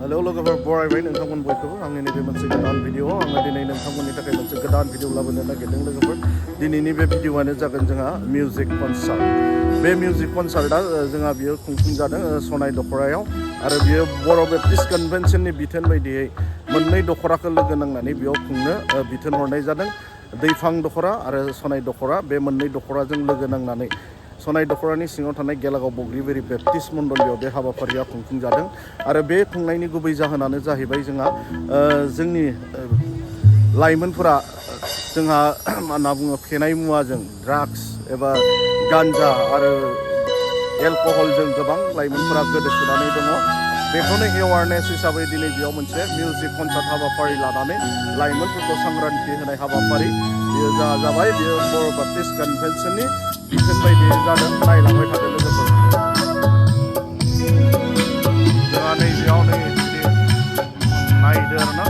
Hello logofer बरायबाय नोंथांमोन बयखौबो आंनि नैबे मोनसे गोदान भिडिअ आङो दिनै नोंथांमोननि थाखाय मोनसे गोदान भिडिअ लाबोनो नागिरदों लोगोफोर दिनैनि बे भिडिअआनो जागोन जोंहा मिउजिक कनसार्ट बे मिउजिक कनसार्टआ जोंहा बियो खुंफुंजादों सनाय दखरायाव आरो बियो बर' बेप्टिस्ट कनभेन्सननि बिथोन बायदियै मोननै दखराखौ लोगो नांनानै बेयाव खुंनो बिथोन हरनाय जादों दैफां दखरा आरो सनाय दखरा बे मोननै दखराजों लोगो नांनानै सनाय दखरानि सिङाव थानाय गेलागाव बग्रिबारि बेप्टिस्ट मण्डलियाव बे हाबाफारिया खुंफुंजादों आरो बे खुंनायनि गुबै जाहोनानो जाहैबाय जोंहा जोंनि लाइमोनफोरा जोंहा मा होनना बुङो फेनाय मुवाजों ड्राग्स एबा गान्जा आरो एलकहलजों गोबां लाइमोनफोरा गोदोसोनानै दङ बेखौनो एवारनेस हिसाबै दिनै बेयाव मोनसे मिउजिक कनसार्ट हाबाफारि लानानै लाइमोनफोरखौ सांग्रांथि होनाय हाबाफारि बेयो जाबाय बेयो बर' बेप्टिस्ट कनभेन्सननि बिथोन बायदियै जादों नायलांबाय थादों लोगोफोर जोंहा नैबेयाव नै नायदो आरोना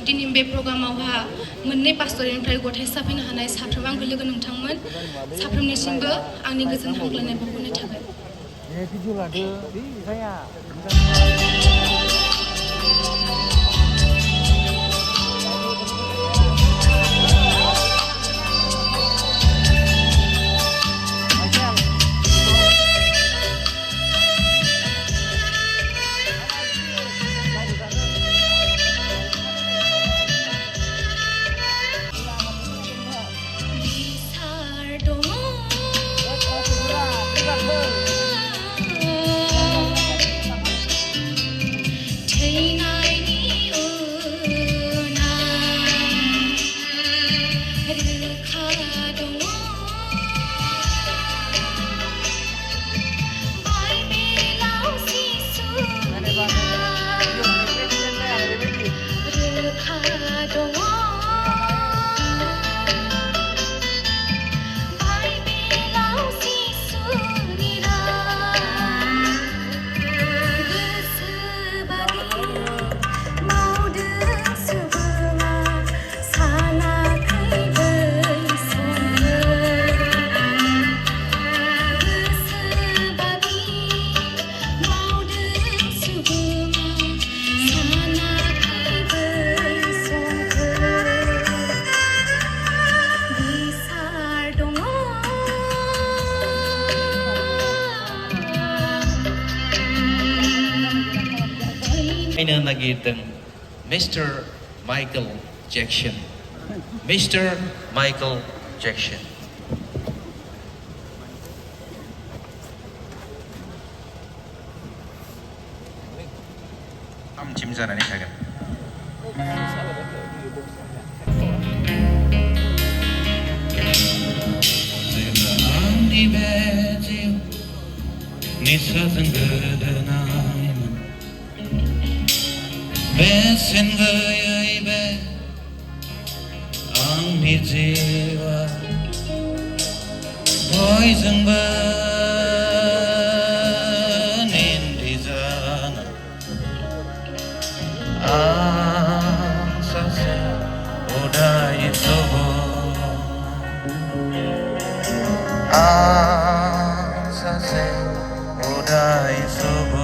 दिनै बे प्रग्रामावहा मोननै पास्टरनिफ्राय गथायसा फैनो हानाय साफ्रोम आंगो लोगो नोंथांमोन साफ्रोमनिसिमबो आंनि गोजोन हामग्लायनाय बावहरनाय थाबाय। Nagirdang Mr. Michael Jackson. Mr. Michael Jackson. 짐자라니 작은. Besen gaya ibe ang ni jiwa boy zengba nindizana ang sase odai sobo ang sase odai sobo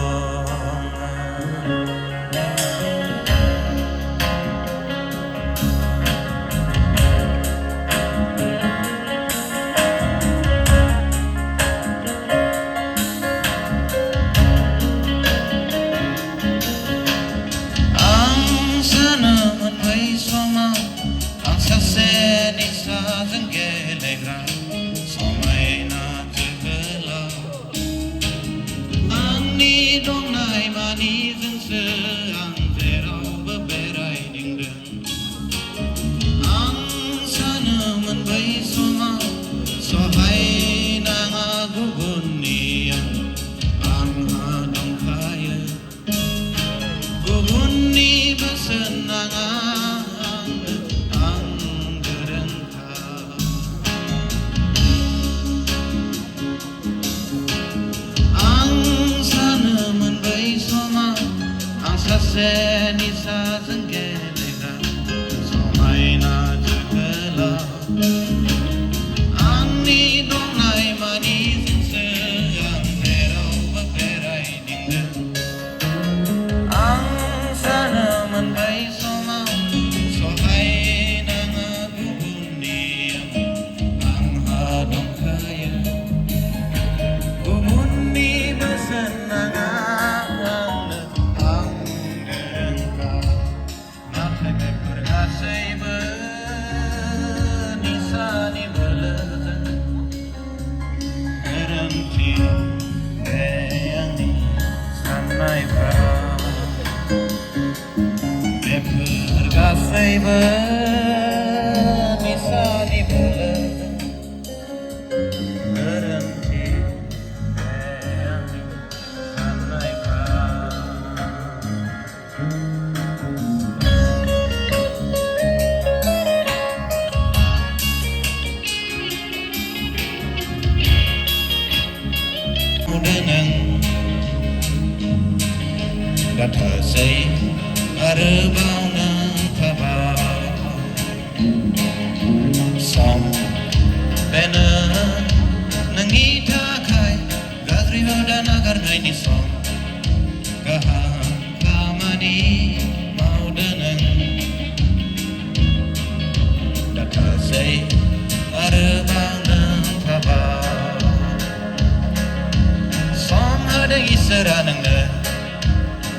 गोरा नोंनो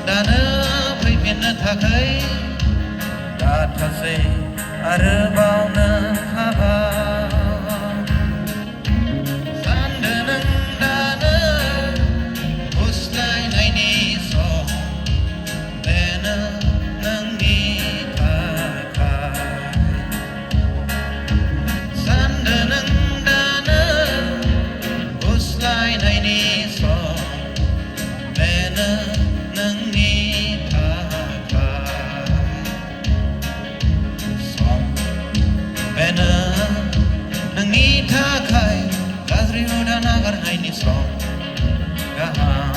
दानो फैफिननो थाखाय दाथासै आरोबावनो हाबाय सानदो नों दानो गुस्लायनायनि सम बेनो नोंनि थाखाय सानदो नों दानो गुस्लायनायनि सम बेनो नोंनि थाखाय सम बेनो नोंनि थाखाय गाज्रि हुदा नागारनायनि सम गाहाम